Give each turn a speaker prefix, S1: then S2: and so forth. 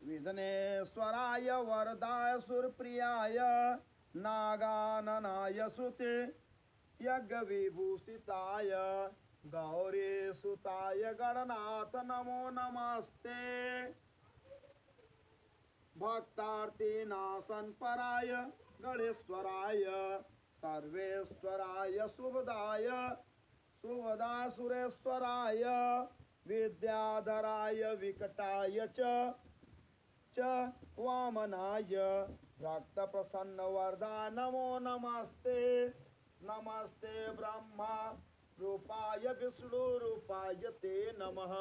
S1: विघ्नेश्वराय वरदाय सुरप्रियाय नागाननाय सुते यज्ञविभूषिताय गौरीसुताय गणनाथ नमो नमस्ते। भक्तार्तिनाशन पराय गणेश्वराय सर्वेश्वराय शुभदा सुरेश्वराय विद्याधराय विकटाय च वामनाय भक्तप्रसन्नवरदाय नमो नमस्ते। नमस्ते ब्रह्मा रूपाय विष्णु रूपाय ते नमः।